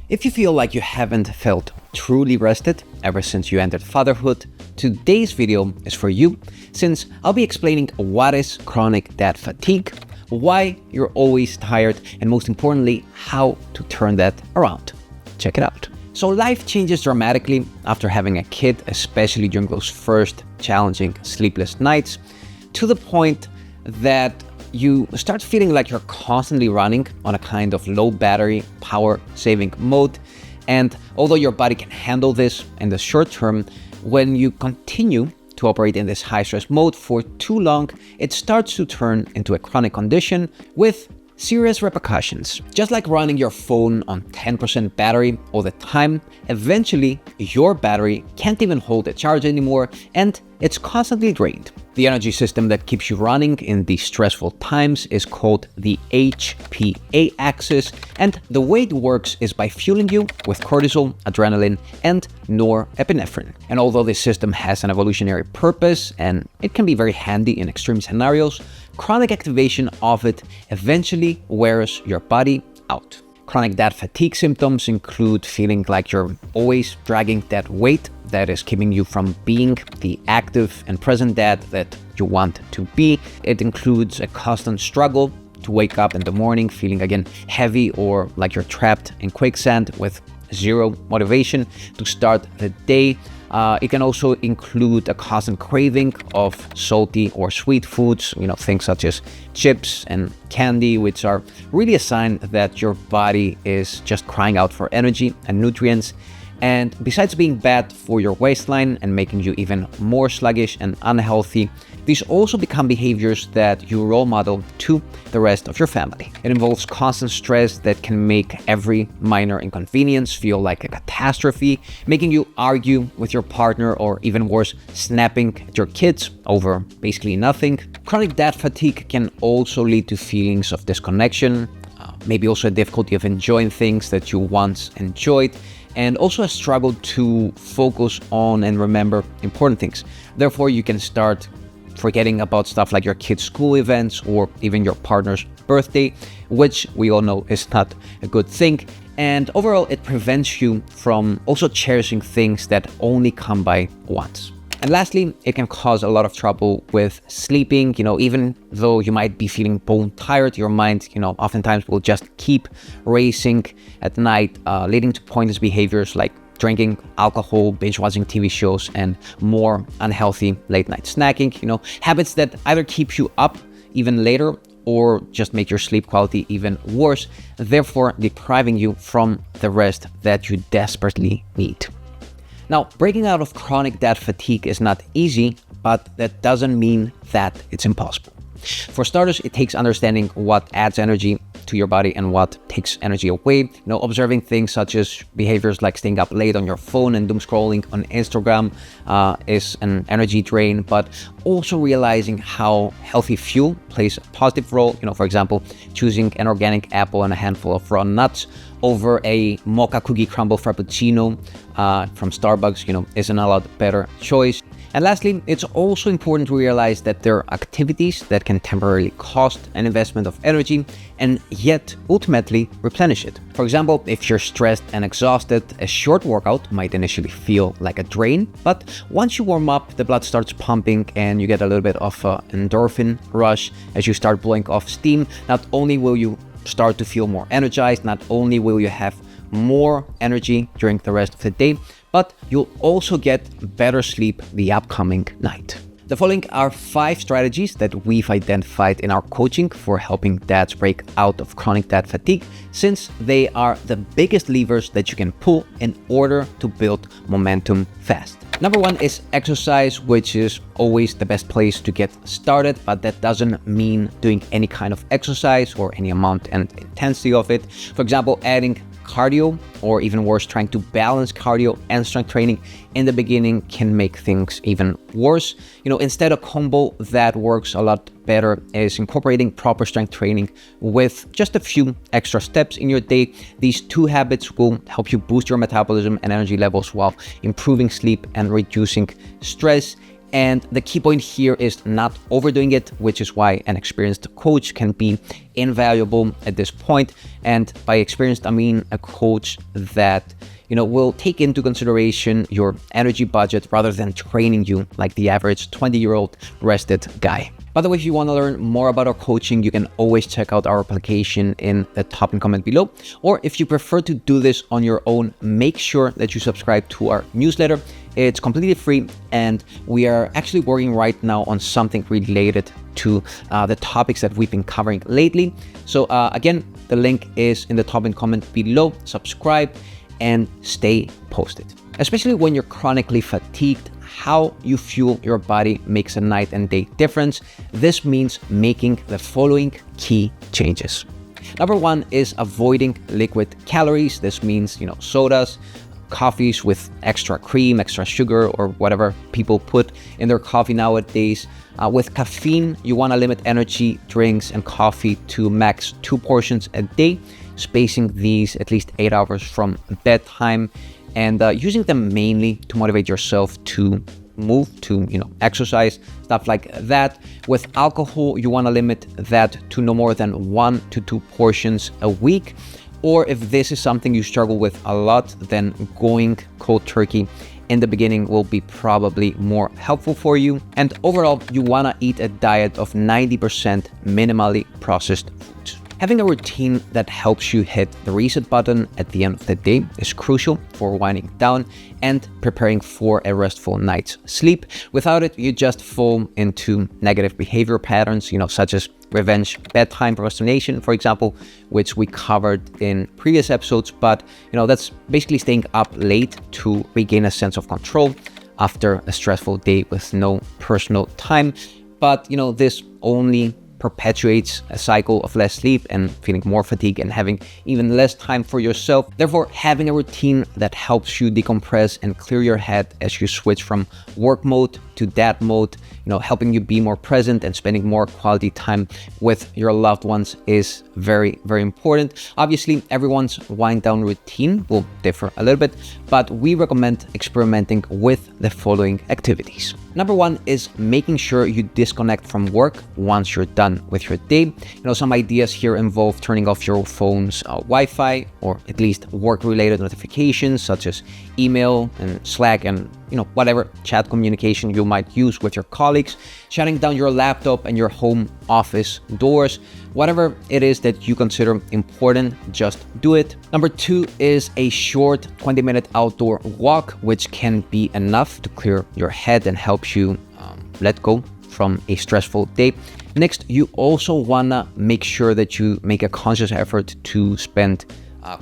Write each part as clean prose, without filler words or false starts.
If you feel like you haven't felt truly rested ever since you entered fatherhood, today's video is for you, since I'll be explaining what is chronic dad fatigue, why you're always tired, and most importantly, how to turn that around. Check it out. So life changes dramatically after having a kid, especially during those first challenging sleepless nights, to the point that you start feeling like you're constantly running on a kind of low battery power saving mode. And although your body can handle this in the short term, when you continue to operate in this high stress mode for too long, it starts to turn into a chronic condition with serious repercussions. Just like running your phone on 10% battery all the time, eventually your battery can't even hold a charge anymore and it's constantly drained. The energy system that keeps you running in these stressful times is called the HPA axis, and the way it works is by fueling you with cortisol, adrenaline, and norepinephrine. And although this system has an evolutionary purpose and it can be very handy in extreme scenarios, chronic activation of it eventually wears your body out. Chronic dad fatigue symptoms include feeling like you're always dragging that weight that is keeping you from being the active and present dad that you want to be. It includes a constant struggle to wake up in the morning feeling again heavy or like you're trapped in quicksand with zero motivation to start the day. It can also include a constant craving of salty or sweet foods, things such as chips and candy, which are really a sign that your body is just crying out for energy and nutrients. And besides being bad for your waistline and making you even more sluggish and unhealthy, these also become behaviors that you role model to the rest of your family. It involves constant stress that can make every minor inconvenience feel like a catastrophe, making you argue with your partner or even worse, snapping at your kids over basically nothing. Chronic dad fatigue can also lead to feelings of disconnection, maybe also a difficulty of enjoying things that you once enjoyed, and also a struggle to focus on and remember important things. Therefore, you can start forgetting about stuff like your kids' school events or even your partner's birthday, which we all know is not a good thing. And overall, it prevents you from also cherishing things that only come by once. And lastly, it can cause a lot of trouble with sleeping. Even though you might be feeling bone tired, your mind, oftentimes will just keep racing at night, leading to pointless behaviors like drinking alcohol, binge watching TV shows, and more unhealthy late night snacking. Habits that either keep you up even later or just make your sleep quality even worse, therefore depriving you from the rest that you desperately need. Now, breaking out of chronic dad fatigue is not easy, but that doesn't mean that it's impossible. For starters, it takes understanding what adds energy to your body and what takes energy away. Observing things such as behaviors like staying up late on your phone and doom scrolling on Instagram is an energy drain, but also realizing how healthy fuel plays a positive role. For example, choosing an organic apple and a handful of raw nuts over a mocha cookie crumble frappuccino from Starbucks, is an a lot better choice. And lastly, it's also important to realize that there are activities that can temporarily cost an investment of energy and yet ultimately replenish it. For example, if you're stressed and exhausted, a short workout might initially feel like a drain, but once you warm up, the blood starts pumping and you get a little bit of an endorphin rush as you start blowing off steam. Not only will you start to feel more energized, not only will you have more energy during the rest of the day, but you'll also get better sleep the upcoming night. The following are 5 strategies that we've identified in our coaching for helping dads break out of chronic dad fatigue, since they are the biggest levers that you can pull in order to build momentum fast. Number 1 is exercise, which is always the best place to get started, but that doesn't mean doing any kind of exercise or any amount and intensity of it. For example, adding cardio, or even worse, trying to balance cardio and strength training in the beginning can make things even worse. Instead, a combo that works a lot better is incorporating proper strength training with just a few extra steps in your day. These 2 habits will help you boost your metabolism and energy levels while improving sleep and reducing stress. And the key point here is not overdoing it, which is why an experienced coach can be invaluable at this point. And by experienced, I mean a coach that will take into consideration your energy budget rather than training you like the average 20-year-old rested guy. By the way, if you want to learn more about our coaching, you can always check out our application in the top and comment below. Or if you prefer to do this on your own, make sure that you subscribe to our newsletter. It's completely free, and we are actually working right now on something related to the topics that we've been covering lately. So again, the link is in the top and comment below. Subscribe and stay posted. Especially when you're chronically fatigued, how you fuel your body makes a night and day difference. This means making the following key changes. Number one is avoiding liquid calories. This means, sodas, coffees with extra cream, extra sugar, or whatever people put in their coffee nowadays. With caffeine, you want to limit energy drinks and coffee to max 2 portions a day, spacing these at least 8 hours from bedtime, and using them mainly to motivate yourself to move, to exercise, stuff like that. With alcohol, you want to limit that to no more than 1 to 2 portions a week. Or if this is something you struggle with a lot, then going cold turkey in the beginning will be probably more helpful for you. And overall, you want to eat a diet of 90% minimally processed foods. Having a routine that helps you hit the reset button at the end of the day is crucial for winding down and preparing for a restful night's sleep. Without it, you just fall into negative behavior patterns, such as revenge bedtime procrastination, for example, which we covered in previous episodes. But, that's basically staying up late to regain a sense of control after a stressful day with no personal time. But, this only perpetuates a cycle of less sleep and feeling more fatigue and having even less time for yourself. Therefore, having a routine that helps you decompress and clear your head as you switch from work mode to dad mode, helping you be more present and spending more quality time with your loved ones is very, very important. Obviously, everyone's wind down routine will differ a little bit, but we recommend experimenting with the following activities. Number one is making sure you disconnect from work once you're done with your day. Some ideas here involve turning off your phone's Wi-Fi, or at least work-related notifications such as email and Slack and whatever chat communication you might use with your colleagues, shutting down your laptop and your home office doors. Whatever it is that you consider important, just do it. Number two is a short 20-minute outdoor walk, which can be enough to clear your head and help you let go from a stressful day. Next, you also wanna make sure that you make a conscious effort to spend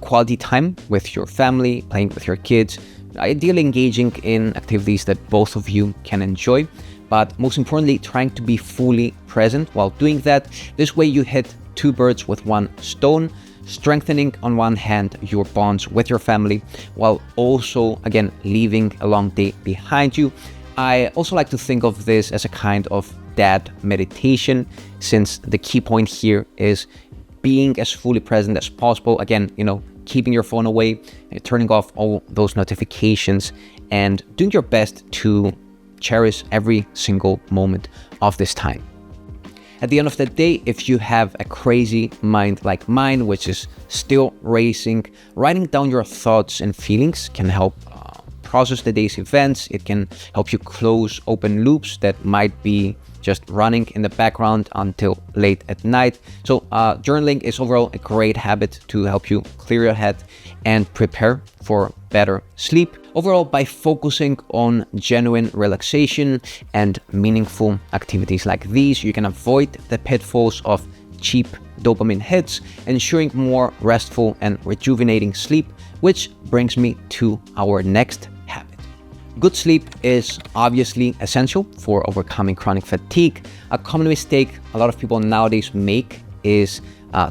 quality time with your family, playing with your kids, ideally engaging in activities that both of you can enjoy, but most importantly, trying to be fully present while doing that. This way you hit 2 birds with 1 stone, strengthening on one hand your bonds with your family, while also, again, leaving a long day behind you. I also like to think of this as a kind of dad meditation, since the key point here is being as fully present as possible. Again, keeping your phone away, turning off all those notifications, and doing your best to cherish every single moment of this time. At the end of the day, if you have a crazy mind like mine, which is still racing, writing down your thoughts and feelings can help process the day's events. It can help you close open loops that might be just running in the background until late at night. So journaling is overall a great habit to help you clear your head and prepare for better sleep. Overall, by focusing on genuine relaxation and meaningful activities like these, you can avoid the pitfalls of cheap dopamine hits, ensuring more restful and rejuvenating sleep, which brings me to our next habit. Good sleep is obviously essential for overcoming chronic fatigue. A common mistake a lot of people nowadays make is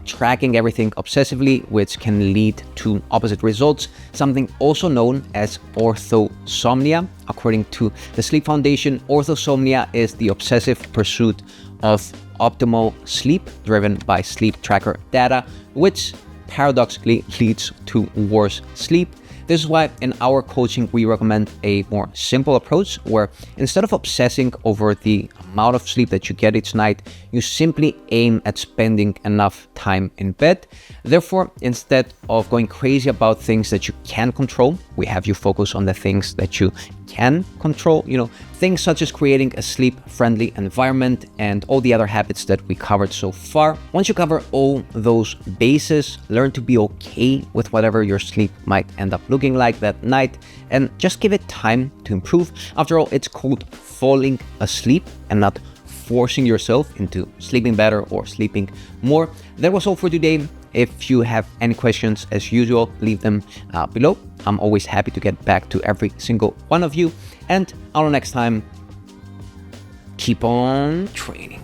tracking everything obsessively, which can lead to opposite results, something also known as orthosomnia. According to the Sleep Foundation, orthosomnia is the obsessive pursuit of optimal sleep driven by sleep tracker data, which paradoxically leads to worse sleep. This is why in our coaching, we recommend a more simple approach where instead of obsessing over the amount of sleep that you get each night, you simply aim at spending enough time in bed. Therefore, instead of going crazy about things that you can control, we have you focus on the things that you can control, things such as creating a sleep-friendly environment and all the other habits that we covered so far. Once you cover all those bases, learn to be okay with whatever your sleep might end up looking like that night and just give it time to improve. After all, it's called falling asleep and not forcing yourself into sleeping better or sleeping more. That was all for today. If you have any questions, as usual, leave them below. I'm always happy to get back to every single one of you. And until next time, keep on training.